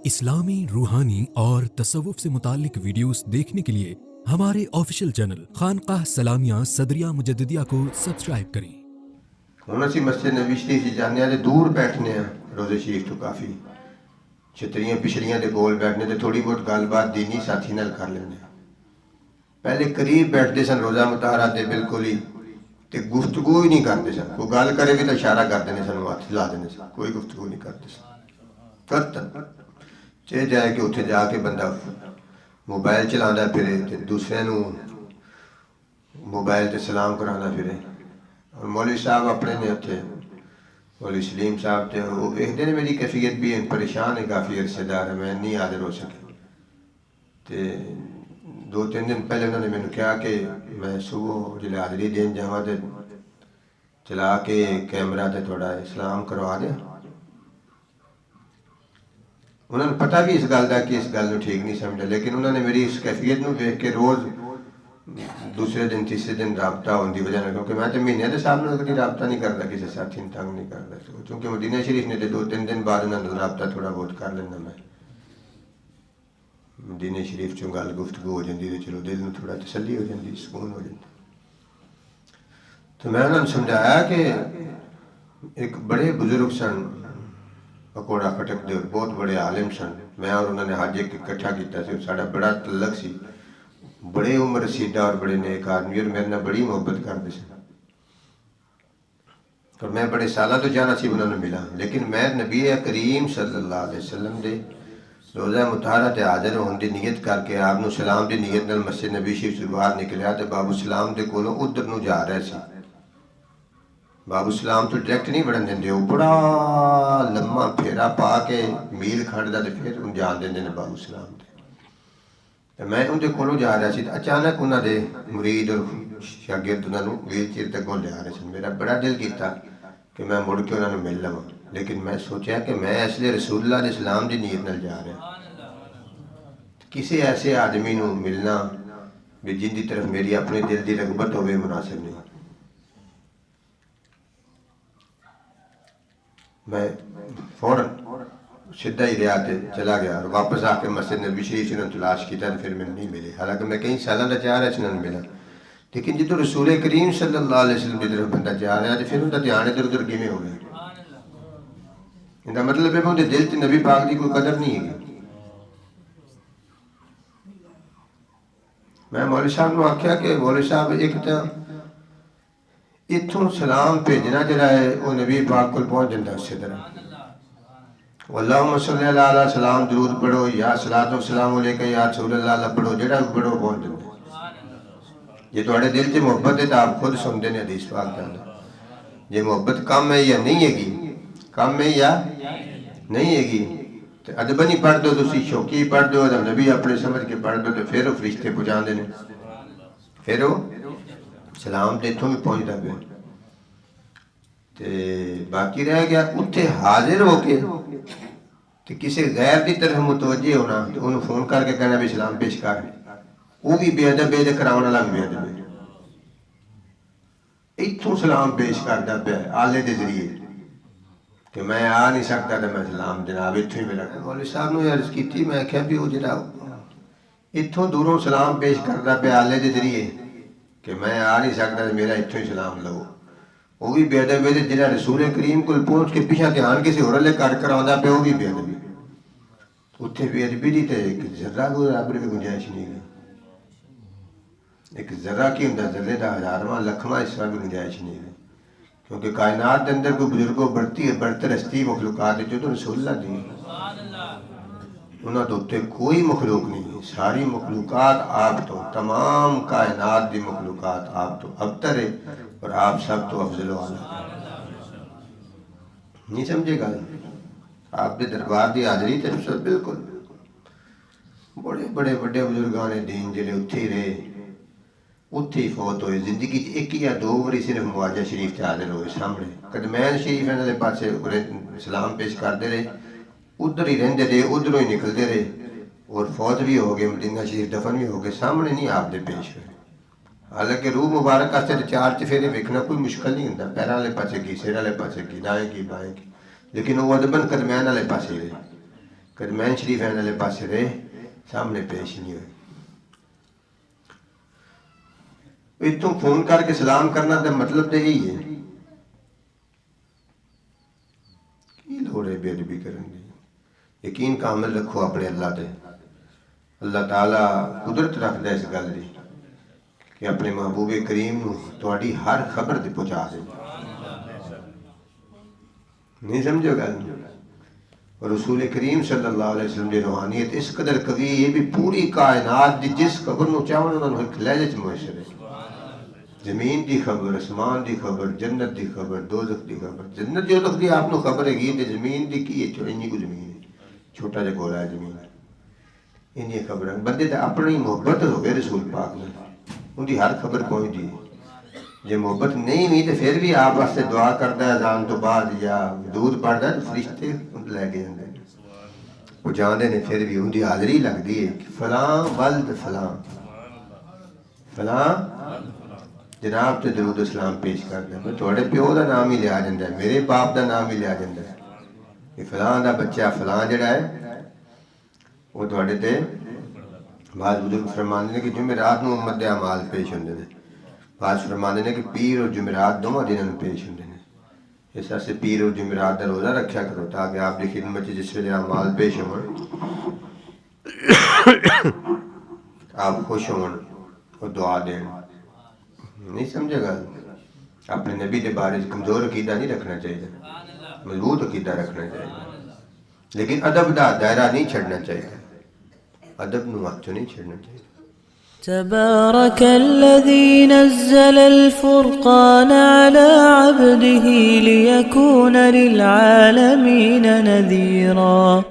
اسلامی، روحانی اور تصوف سے متعلق ویڈیوز دیکھنے کے لیے ہمارے آفیشیل چینل خانقاہ سلامیہ صدریہ مجددیہ کو سبسکرائب کریں۔ ہوں اسی مسجد نبی شریف جانے والے دور بیٹھنے ہیں روزے شریف تو کافی چھتریاں پچھڑیاں دے کول بیٹھنے تے تھوڑی بہت گل بات دینی ساتھی نال کر لینے ہیں۔ پہلے قریب بیٹھتے سن روزہ مطہرہ تے بالکل ہی تے گفتگو ہی نہیں کرتے سن، کوئی گل کرے بھی تو اشارہ کر دینے سن، ہاتھ ہلا دینے سن، کوئی گفتگو نہیں کرتے سن کرتن چاہے جائے کہ اتنے جا کے بندہ موبائل چلانا پھرے تے دوسرے نو موبائل تے سلام کرانا پھرے۔ اور مولوی صاحب اپنے نے اتنے مولوی سلیم صاحب تے وہ دیکھتے ہیں میری کیفیت بھی پریشان ہے کافی عرصے دار ہے، میں نہیں حاضر ہو سکے تے 2-3 دن پہلے انہوں نے میں نے کہا کہ میں صبح جلے حاضری دین جاواں تے چلا کے کیمرہ تے تھوڑا اسلام کروا دیا۔ انہوں نے پتہ بھی اس گل کا کہ اس گل کو ٹھیک نہیں سمجھا، لیکن انہوں نے میری اس کیفیت نو دیکھ کے روز دوسرے دن تیسرے دن رابطہ ہونے کی وجہ سے، کیونکہ میں تو مہینے کے صاحب نے کبھی رابطہ نہیں کرتا، کسی ساتھی نے تنگ نہیں کرتا، چونکہ مدینہ شریف نے 2-3 دن بعد انہوں نے رابطہ تھوڑا بہت کر لینا، میں مدینہ شریف چوں گل گفتگو ہو جاتی تو چلو دل میں تھوڑا تسلی ہو جاتی، سکون ہو جاتا۔ تو میں انہوں نے سمجھایا کہ ایک بڑے بزرگ سن پکوڑا کھٹک دے اور بہت بڑے عالم سن، میں اور انہوں نے حج ایک اکٹھا کیتا سی، ساڈا بڑا تعلق سی، بڑے عمر رسیدہ اور بڑے نیک آدمی اور میرے نال بڑی محبت کرتے سن، اور میں بڑے سالہ تو جانا سی انہوں نے ملا، لیکن میں نبی کریم صلی اللہ علیہ وسلم دے روزہ مطہرہ تے حاضر ہونے دی نیت کر کے آپ نو سلام دی نیت نال مسجد نبی شریف سے باہر نکلیا تے بابو سلام دے کولوں ادھر نو جا رہے سی۔ بابو سلام تو ڈائریکٹ نہیں بڑھن دیں، وہ بڑا لمحہ پھیرا پا کے میل کھڑ دا تے پھر ان جان دیں نے بابو سلام دے۔ میں ان دے کولوں جا رہا سی، اچانک انہاں دے مرید اور شاگرد انہاں نو ویل چیئر تے کول لے آ رہے سن۔ میرا بڑا دل کیتا کہ میں مڑ کے انہاں نو مل لواں، لیکن میں سوچیا کہ میں اس لیے رسول اللہ علیہ السلام دی نیت نال جا رہا، کسی ایسے آدمی نو ملنا بھی جن دی طرف میری اپنے دل دی رغبت ہوئے مناسب نہیں۔ میں فوراً سدھا ہی رہا تے چلا گیا اور واپس آ کے مسجد نبی شریف سے تلاش کیتا تو پھر میں نہیں ملے، حالانکہ میں کئی سالوں کا چاہ رہا سی انہوں نے ملا، لیکن جدو رسول کریم صلی اللہ علیہ وسلم کی طرف بندہ جا رہا تو پھر ان کا دھیان ادھر ادھر کیویں ہو گیا؟ ان کا مطلب ہے کہ ان دل تے نبی پاک کی کوئی قدر نہیں ہے۔ میں مولوی صاحب نے آخیا کہ مولوی صاحب ایک تو اتھوں سلام بھیجنا جڑا ہے وہ نبی پاک کو پہنچ جاتا اسی طرح، اللہم صلی اللہ علیہ سلام درود پڑھو یا صلاۃ و سلام علیکہ یا رسول اللہ پڑھو، جڑا پڑھو پہنچ جاتا۔ جی تھوڑے دل سے محبت ہے تو آپ خود سنتے ہیں حدیث پاک جانا، جی محبت کم ہے یا نہیں ہے گی، کم ہے یا نہیں ہے گی، تو ادب نہیں پڑھ دو، تسی شوقی پڑھ دو، نبی اپنے سمجھ کے پڑھ دو تو پھر وہ فرشتے پہنچا دینے، پھر وہ سلام تے اتھوں بھی پہنچتا پہ۔ تے باقی رہ گیا اتھے حاضر ہو کے تے کسی غیر دی طرف متوجہ ہونا تو انہوں فون کر کے کہنا بھی سلام پیش کر، وہ بھی بے ادب بے کراؤن والا بھی بے ادب ہے، اتھوں سلام پیش کرتا پہ آلے دے ذریعے کہ میں آ نہیں سکتا تو میں سلام جناب اتھوں ہی میرا۔ مولوی صاحب نے عرض کی تھی، میں کہا بھی وہ جڑا اتھوں دوروں سلام پیش کرتا پہ آلے دے ذریعے کہ میں آ نہیں سکتا تو میرا اتھوں ہی سلام لو، وہ بھی بے ادب ہے، جنہیں رسول کریم کو پہنچ کے پیچھا دھیان کسی اور لے کر کراؤندا پہ وہ بھی بے ادبی، اتنے بے ادبی دی تے ایک ذرہ کو برابر بھی گنجائش نہیں ہے، ایک ذرہ کی ہوندا ذرے دا ہزارواں لکھواں حصہ بھی گنجائش نہیں ہے، کیونکہ کائنات کے اندر کوئی بزرگوں بڑھتی ہے برتر ہستی مخلوقات جو تو رسول اللہ دی، انہوں تو کوئی مخلوق نہیں ہے، ساری مخلوقات آپ تو، تمام کائنات دی مخلوقات آپ تو ابتر ہے اور آپ سب تو افضل و اعلیٰ۔ نہیں سمجھے گا آپ کے دربار دی حاضری تے سب بالکل بڑے بڑے بڑے بزرگان دین جڑے اتھے ہی رہے، اتھے ہی فوت ہوئے، زندگی ایک یا دو باری صرف مواجہ شریف تے حاضر ہوئے سامنے، قدمین شریف انہوں نے پاسے سلام پیش کرتے رہے، ادھر ہی رہندے رہے، ادھروں ہی نکلتے رہے، اور فوت بھی ہو گئے، مدینہ شریف دفن بھی ہو گئے، سامنے نہیں آپ دے پیش ہوئے۔ حالانکہ روح مبارک آستے چار چفیرے ویکھنا کوئی مشکل نہیں ہوتا، پیروں والے پاسے کی، سر والے پاسے کی، دائیں کی بائیں کی، لیکن وہ ادبن قدمین والے پاسے رہے، کرمین شریف والے پاسے رہے سامنے پیش نہیں ہوئے. اتوں فون کر کے سلام کرنا تو مطلب تو یہی ہے کی لوڑ ہے بے ادبی کرن دی. یقین کامل رکھو اپنے اللہ تے. اللہ تعالیٰ قدرت رکھتا ہے اس گل دی کہ اپنے محبوب کریم نو تہاڈی ہر خبر تے پہنچا دے. نہیں سمجھو گل. اور رسول کریم صلی اللہ علیہ وسلم کی روحانیت اس قدر قوی ہے بھی پوری کائنات دی جس خبر نو چاہون انہوں نے ایک لہجے چ میسر ہے. زمین دی خبر، آسمان دی خبر، جنت دی خبر، دوزخ دی خبر. جنت دوزخ دی آپ نو خبر ہے گی تے زمین دی کی ہے انی کو زمین ہے چھوٹا جا گولا ہے زمین انی خبر. بندے تے اپنی محبت ہوگی رسول پاک نے ان دی ہر خبر پہنچ دی. جے محبت نہیں ہوئی تو پھر بھی آپ واسطے دعا کرتا ہے اذان تو بعد یا دودھ پڑھتا ہے تو فرشتے لے کے جاندے وہ جاندے نے. پھر بھی ان دی حاضری لگتی ہے کہ فلاں ولد فلاں فلاں جناب تے درود اسلام پیش کرتا ہے. تھوڑے پیو دا نام ہی لیا جاتا ہے، میرے باپ دا نام ہی لیا جاتا ہے کہ فلاں دا بچہ فلاں جڑا ہے وہ تھوڑے تے. بعض بزرگ فرماندے نے کہ جمعرات نو امت دے اعمال پیش ہوندے نے. بعض فرماندے نے کہ پیر اور جمعرات دونوں دنوں پیش ہوندے نے. اس واسطے پیر اور جمعرات دا روزہ رکھیا کرو تاکہ آپ کی خدمت جس ویلے اعمال پیش ہون آپ خوش ہون اور دعا دین. نہیں سمجھے گا. اپنے نبی کے بارے کمزور عقیدہ نہیں رکھنا چاہیے، مضبوط عقیدہ رکھنا چاہیے، لیکن ادب دا دائرہ نہیں چھڑنا چاہیے. ادب نو ہاتھ نہیں چھڑنا چاہیے. تبارك الذي نزل الفرقان على عبده ليكون للعالمين نذيرا.